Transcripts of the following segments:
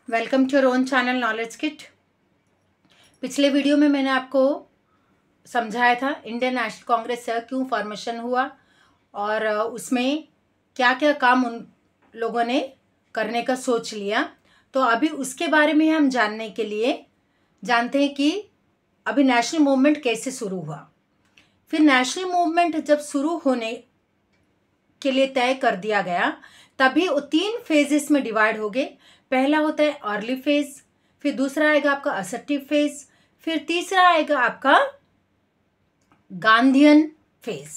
Welcome to your own channel knowledge kit. पिछले video में मैंने आपको समझाया था इंडियन नेशनल कांग्रेस से क्यों फॉर्मेशन हुआ और उसमें क्या क्या काम उन लोगों ने करने का सोच लिया। तो अभी उसके बारे में हम जानने के लिए जानते हैं कि अभी नेशनल मूवमेंट कैसे शुरू हुआ। फिर नेशनल मूवमेंट जब शुरू होने के लिए तय कर दिया गया तभी वो 3 फेजेस में डिवाइड हो गए। पहला होता है अर्ली फेज, फिर दूसरा आएगा आपका असर्टिव फेज, फिर तीसरा आएगा आपका गांधीयन फेज।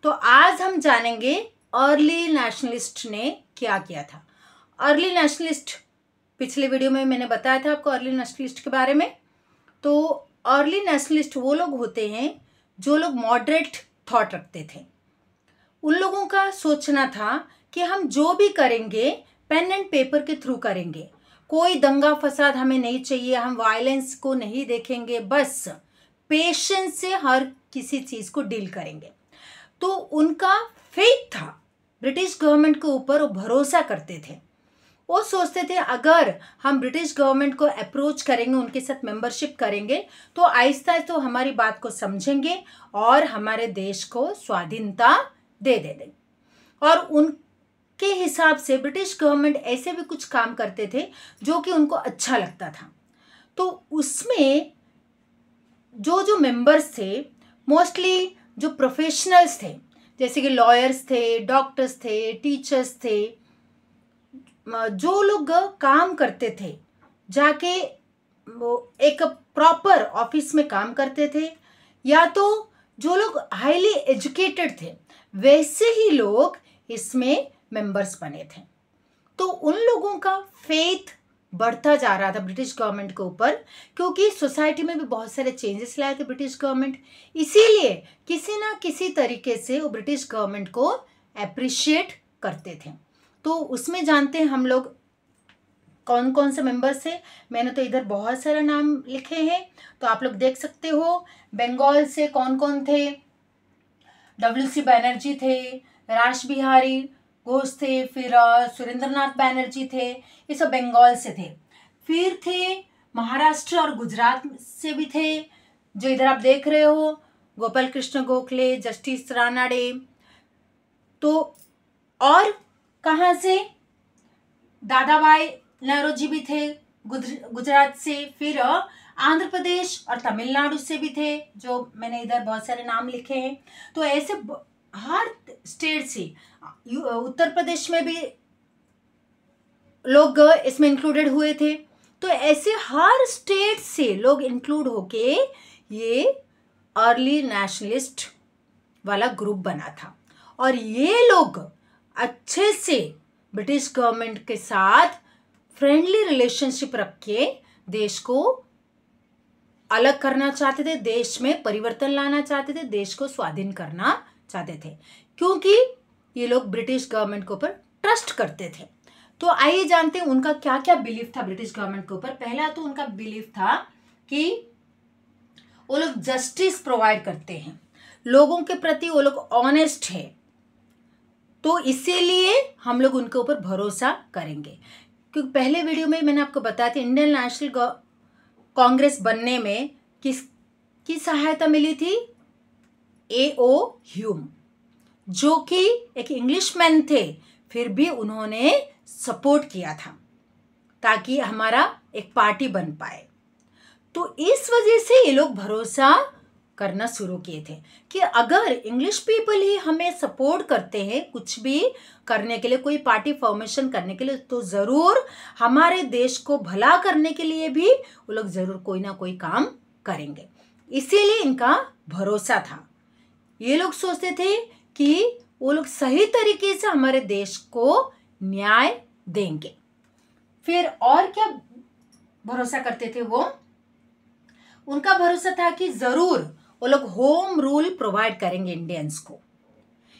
तो आज हम जानेंगे अर्ली नेशनलिस्ट ने क्या किया था। अर्ली नेशनलिस्ट पिछले वीडियो में मैंने बताया था आपको अर्ली नेशनलिस्ट के बारे में। तो अर्ली नेशनलिस्ट वो लोग होते हैं जो लोग मॉडरेट थॉट रखते थे। उन लोगों का सोचना था कि हम जो भी करेंगे पेन एंड पेपर के थ्रू करेंगे, कोई दंगा फसाद हमें नहीं चाहिए, हम वायलेंस को नहीं देखेंगे, बस पेशेंस से हर किसी चीज़ को डील करेंगे। तो उनका फेथ था ब्रिटिश गवर्नमेंट के ऊपर, वो भरोसा करते थे। वो सोचते थे अगर हम ब्रिटिश गवर्नमेंट को अप्रोच करेंगे, उनके साथ मेंबरशिप करेंगे तो आहिस्ता तो हमारी बात को समझेंगे और हमारे देश को स्वाधीनता दे देंगे। और उनके हिसाब से ब्रिटिश गवर्नमेंट ऐसे भी कुछ काम करते थे जो कि उनको अच्छा लगता था। तो उसमें जो जो मेंबर्स थे मोस्टली जो प्रोफेशनल्स थे, जैसे कि लॉयर्स थे, डॉक्टर्स थे, टीचर्स थे, जो लोग काम करते थे, जाके वो एक प्रॉपर ऑफिस में काम करते थे, या तो जो लोग हाईली एजुकेटेड थे वैसे ही लोग इसमें मेंबर्स बने थे। तो उन लोगों का फेथ बढ़ता जा रहा था ब्रिटिश गवर्नमेंट के ऊपर, क्योंकि सोसाइटी में भी बहुत सारे चेंजेस लाए थे ब्रिटिश गवर्नमेंट। इसीलिए किसी ना किसी तरीके से वो ब्रिटिश गवर्नमेंट को अप्रिशिएट करते थे। तो उसमें जानते हैं हम लोग कौन कौन से मेंबर्स थे। मैंने तो इधर बहुत सारे नाम लिखे हैं, तो आप लोग देख सकते हो। बंगाल से कौन कौन थे? WC बैनर्जी थे, रास बिहारी घोष थे, फिर सुरेंद्रनाथ बैनर्जी थे, ये सब बंगाल से थे। फिर थे महाराष्ट्र और गुजरात से भी थे, जो इधर आप देख रहे हो, गोपाल कृष्ण गोखले, जस्टिस रानाडे। तो और कहाँ से? दादा भाई नौरोजी भी थे गुजरात से। फिर आंध्र प्रदेश और तमिलनाडु से भी थे, जो मैंने इधर बहुत सारे नाम लिखे हैं। तो ऐसे हर स्टेट से, उत्तर प्रदेश में भी लोग इसमें इंक्लूडेड हुए थे। तो ऐसे हर स्टेट से लोग इंक्लूड होके ये अर्ली नेशनलिस्ट वाला ग्रुप बना था। और ये लोग अच्छे से ब्रिटिश गवर्नमेंट के साथ फ्रेंडली रिलेशनशिप रख के देश को अलग करना चाहते थे, देश में परिवर्तन लाना चाहते थे, देश को स्वाधीन करना चाहते थे, क्योंकि ये लोग ब्रिटिश गवर्नमेंट के ऊपर ट्रस्ट करते थे। तो आइए जानते हैं उनका क्या क्या बिलीफ था ब्रिटिश गवर्नमेंट के ऊपर। पहला तो उनका बिलीफ था कि वो लोग जस्टिस प्रोवाइड करते हैं, लोगों के प्रति वो लोग ऑनेस्ट है, तो इसीलिए हम लोग उनके ऊपर भरोसा करेंगे। क्योंकि पहले वीडियो में मैंने आपको बताया था इंडियन नेशनल कांग्रेस बनने में किसकी सहायता मिली थी? A.O. ह्यूम, जो कि एक इंग्लिशमैन थे, फिर भी उन्होंने सपोर्ट किया था ताकि हमारा एक पार्टी बन पाए। तो इस वजह से ये लोग भरोसा करना शुरू किए थे कि अगर इंग्लिश पीपल ही हमें सपोर्ट करते हैं कुछ भी करने के लिए, कोई पार्टी फॉर्मेशन करने के लिए, तो ज़रूर हमारे देश को भला करने के लिए भी वो लोग ज़रूर कोई ना कोई काम करेंगे। इसीलिए इनका भरोसा था। ये लोग सोचते थे कि वो लोग सही तरीके से हमारे देश को न्याय देंगे। फिर और क्या भरोसा करते थे वो? उनका भरोसा था कि ज़रूर वो लोग होम रूल प्रोवाइड करेंगे इंडियंस को,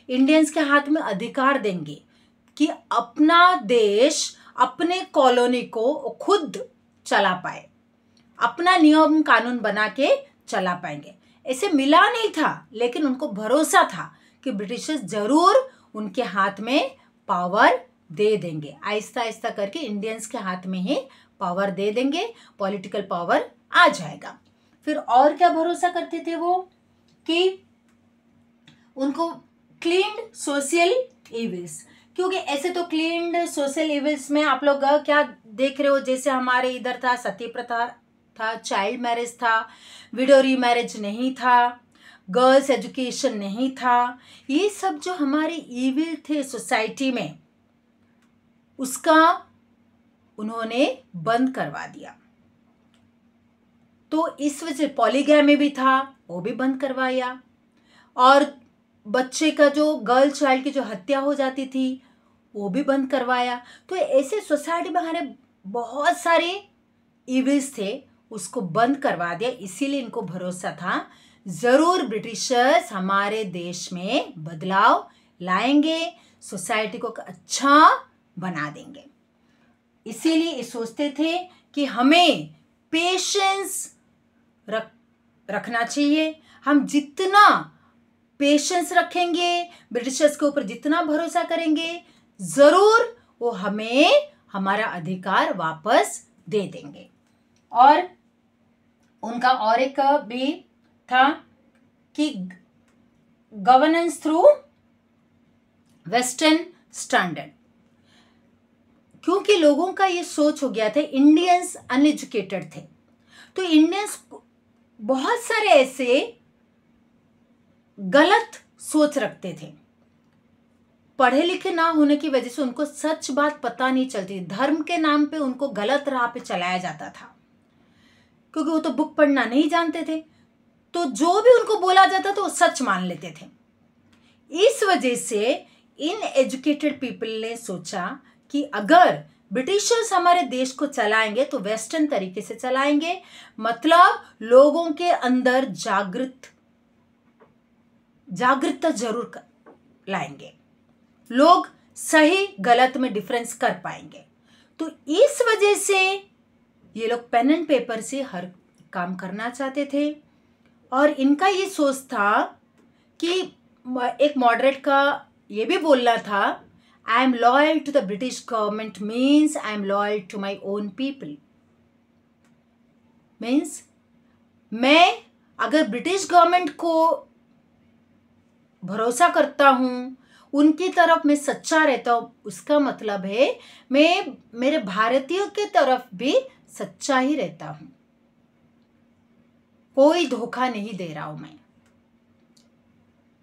इंडियंस के हाथ में अधिकार देंगे कि अपना देश, अपने कॉलोनी को खुद चला पाए, अपना नियम कानून बना के चला पाएंगे। ऐसे मिला नहीं था, लेकिन उनको भरोसा था कि ब्रिटिशर्स जरूर उनके हाथ में पावर दे देंगे। आहिस्ता आहिस्ता करके इंडियंस के हाथ में ही पावर दे देंगे, पॉलिटिकल पावर आ जाएगा। फिर और क्या भरोसा करते थे वो कि उनको क्लीन्ड सोशल इविल्स, क्योंकि ऐसे तो क्लीन्ड सोशल इविल्स में आप लोग क्या देख रहे हो, जैसे हमारे इधर था सती प्रथा था, चाइल्ड मैरिज था, विडो रीमैरिज नहीं था, गर्ल्स एजुकेशन नहीं था। ये सब जो हमारे इविल थे सोसाइटी में, उसका उन्होंने बंद करवा दिया। तो इस वजह पॉलीगैमी भी था, वो भी बंद करवाया, और बच्चे का जो गर्ल चाइल्ड की जो हत्या हो जाती थी वो भी बंद करवाया। तो ऐसे सोसाइटी में हमारे बहुत सारे इविल्स थे, उसको बंद करवा दिया। इसीलिए इनको भरोसा था ज़रूर ब्रिटिशर्स हमारे देश में बदलाव लाएंगे, सोसाइटी को अच्छा बना देंगे। इसीलिए ये सोचते थे कि हमें पेशेंस रखना चाहिए। हम जितना पेशेंस रखेंगे, ब्रिटिशर्स के ऊपर जितना भरोसा करेंगे, ज़रूर वो हमें हमारा अधिकार वापस दे देंगे। और उनका और एक भी था कि गवर्नेंस थ्रू वेस्टर्न स्टैंडर्ड, क्योंकि लोगों का ये सोच हो गया था, इंडियंस अनएजुकेटेड थे, तो इंडियंस बहुत सारे ऐसे गलत सोच रखते थे। पढ़े लिखे ना होने की वजह से उनको सच बात पता नहीं चलती, धर्म के नाम पे उनको गलत राह पे चलाया जाता था, क्योंकि वो तो बुक पढ़ना नहीं जानते थे, तो जो भी उनको बोला जाता था वो सच मान लेते थे। इस वजह से इन एजुकेटेड पीपल ने सोचा कि अगर ब्रिटिशर्स हमारे देश को चलाएंगे तो वेस्टर्न तरीके से चलाएंगे, मतलब लोगों के अंदर जागरूकता जरूर लाएंगे, लोग सही गलत में डिफरेंस कर पाएंगे। तो इस वजह से ये लोग पेन एंड पेपर से हर काम करना चाहते थे, और इनका ये सोच था कि एक मॉडरेट का ये भी बोलना था, I am loyal to the British government means I am loyal to my own people. Means मैं अगर ब्रिटिश गवर्नमेंट को भरोसा करता हूँ, उनकी तरफ मैं सच्चा रहता हूँ, उसका मतलब है मैं मेरे भारतीयों की तरफ भी सच्चा ही रहता हूँ, कोई धोखा नहीं दे रहा हूं मैं।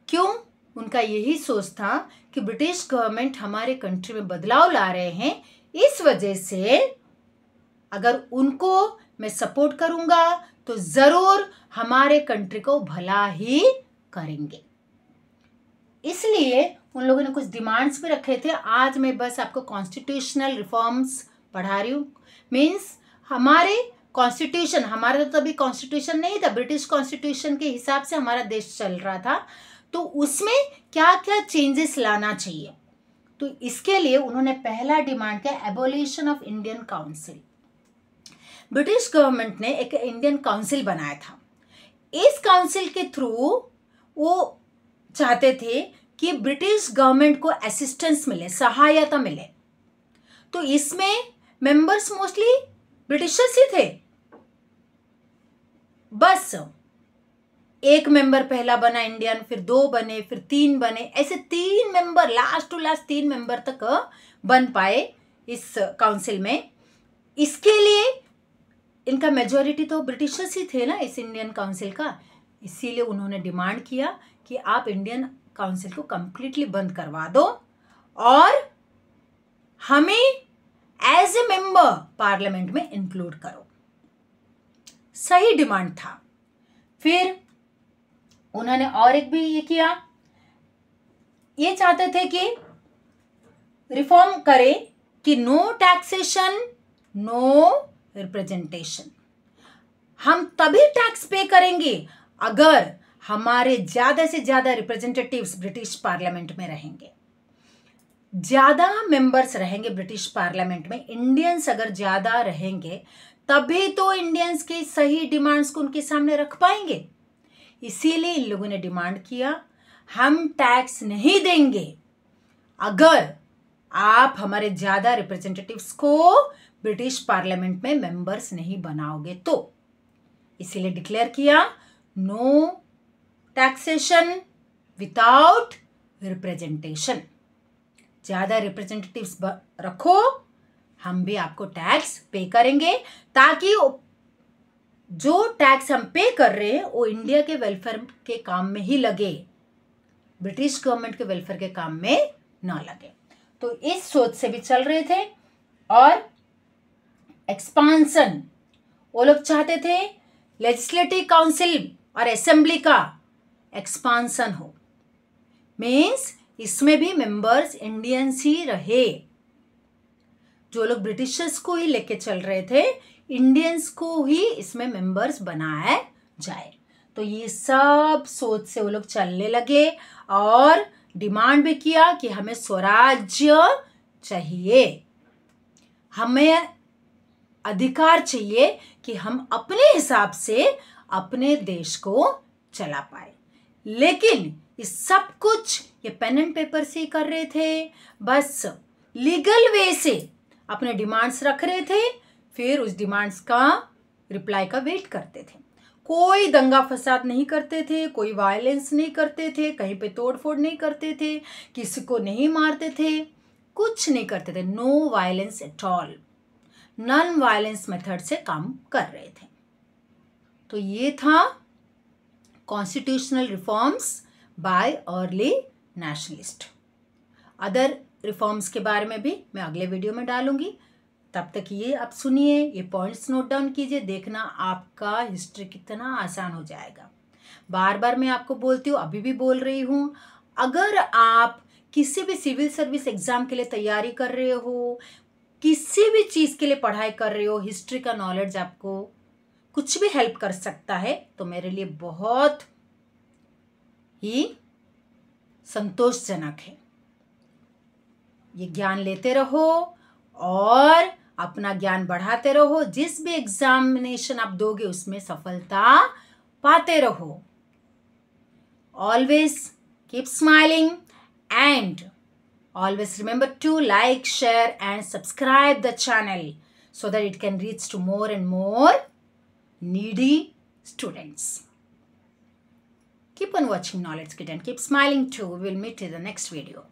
क्यों? उनका यही सोच था कि ब्रिटिश गवर्नमेंट हमारे कंट्री में बदलाव ला रहे हैं, इस वजह से अगर उनको मैं सपोर्ट करूंगा तो जरूर हमारे कंट्री को भला ही करेंगे। इसलिए उन लोगों ने कुछ डिमांड्स भी रखे थे। आज मैं बस आपको कॉन्स्टिट्यूशनल रिफॉर्म्स पढ़ा रही हूँ। मीन्स हमारे कॉन्स्टिट्यूशन, हमारा तो तभी कॉन्स्टिट्यूशन नहीं था, ब्रिटिश कॉन्स्टिट्यूशन के हिसाब से हमारा देश चल रहा था, तो उसमें क्या क्या चेंजेस लाना चाहिए। तो इसके लिए उन्होंने पहला डिमांड किया abolition of Indian council. British government ने एक इंडियन काउंसिल बनाया था। इस काउंसिल के थ्रू वो चाहते थे कि ब्रिटिश गवर्नमेंट को असिस्टेंस मिले, सहायता मिले। तो इसमें मेंबर्स मोस्टली ब्रिटिशर्स ही थे। बस एक मेंबर पहला बना इंडियन, फिर 2 बने, फिर 3 बने, ऐसे 3 member, last to last 3 member तक बन पाए इस काउंसिल में। इसके लिए इनका मेजॉरिटी तो ब्रिटिशर्स ही थे ना इस इंडियन काउंसिल का, इसीलिए उन्होंने डिमांड किया कि आप इंडियन काउंसिल को कंप्लीटली बंद करवा दो और हमें एज ए मेंबर पार्लियामेंट में इंक्लूड करो। सही डिमांड था। फिर उन्होंने और एक भी ये किया, ये चाहते थे कि रिफॉर्म करें कि नो टैक्सेशन नो रिप्रेजेंटेशन। हम तभी टैक्स पे करेंगे अगर हमारे ज्यादा से ज्यादा रिप्रेजेंटेटिव्स ब्रिटिश पार्लियामेंट में रहेंगे, ज्यादा मेंबर्स रहेंगे ब्रिटिश पार्लियामेंट में। इंडियंस अगर ज्यादा रहेंगे तभी तो इंडियंस के सही डिमांड्स को उनके सामने रख पाएंगे। इसीलिए इन लोगों ने डिमांड किया हम टैक्स नहीं देंगे अगर आप हमारे ज़्यादा रिप्रेजेंटेटिव्स को ब्रिटिश पार्लियामेंट में मेंबर्स नहीं बनाओगे तो। इसीलिए डिक्लेयर किया नो टैक्सेशन विदाउट रिप्रेजेंटेशन। ज़्यादा रिप्रेजेंटेटिव्स रखो, हम भी आपको टैक्स पे करेंगे, ताकि जो टैक्स हम पे कर रहे हैं वो इंडिया के वेलफेयर के काम में ही लगे, ब्रिटिश गवर्नमेंट के वेलफेयर के काम में ना लगे। तो इस सोच से भी चल रहे थे। और एक्सपांसन, वो लोग चाहते थे लेजिस्लेटिव काउंसिल और असेंबली का एक्सपांसन हो, मीन्स इसमें भी मेंबर्स इंडियंस ही रहे। जो लोग ब्रिटिशर्स को ही लेके चल रहे थे, इंडियंस को ही इसमें मेंबर्स बनाया जाए। तो ये सब सोच से वो लोग चलने लगे और डिमांड भी किया कि हमें स्वराज्य चाहिए, हमें अधिकार चाहिए कि हम अपने हिसाब से अपने देश को चला पाए। लेकिन इस सब कुछ ये पेन एंड पेपर से ही कर रहे थे, बस लीगल वे से अपने डिमांड्स रख रहे थे, फिर उस डिमांड्स का रिप्लाई का वेट करते थे। कोई दंगा फसाद नहीं करते थे, कोई वायलेंस नहीं करते थे, कहीं पे तोड़फोड़ नहीं करते थे, किसी को नहीं मारते थे, कुछ नहीं करते थे। No violence at all, non violence method से काम कर रहे थे। तो ये था constitutional reforms by early nationalist. Other reforms के बारे में भी मैं अगले वीडियो में डालूंगी। तब तक ये आप सुनिए, ये पॉइंट्स नोट डाउन कीजिए, देखना आपका हिस्ट्री कितना आसान हो जाएगा। बार बार मैं आपको बोलती हूँ, अभी भी बोल रही हूँ, अगर आप किसी भी सिविल सर्विस एग्जाम के लिए तैयारी कर रहे हो, किसी भी चीज़ के लिए पढ़ाई कर रहे हो, हिस्ट्री का नॉलेज आपको कुछ भी हेल्प कर सकता है, तो मेरे लिए बहुत ही संतोषजनक है। ये ज्ञान लेते रहो और अपना ज्ञान बढ़ाते रहो। जिस भी एग्जामिनेशन आप दोगे उसमें सफलता पाते रहो। Always keep smiling and always remember to like, share and subscribe the channel so that it can reach to more and more needy students. Keep on watching Knowledge Kit and keep smiling too. We will meet in the next video.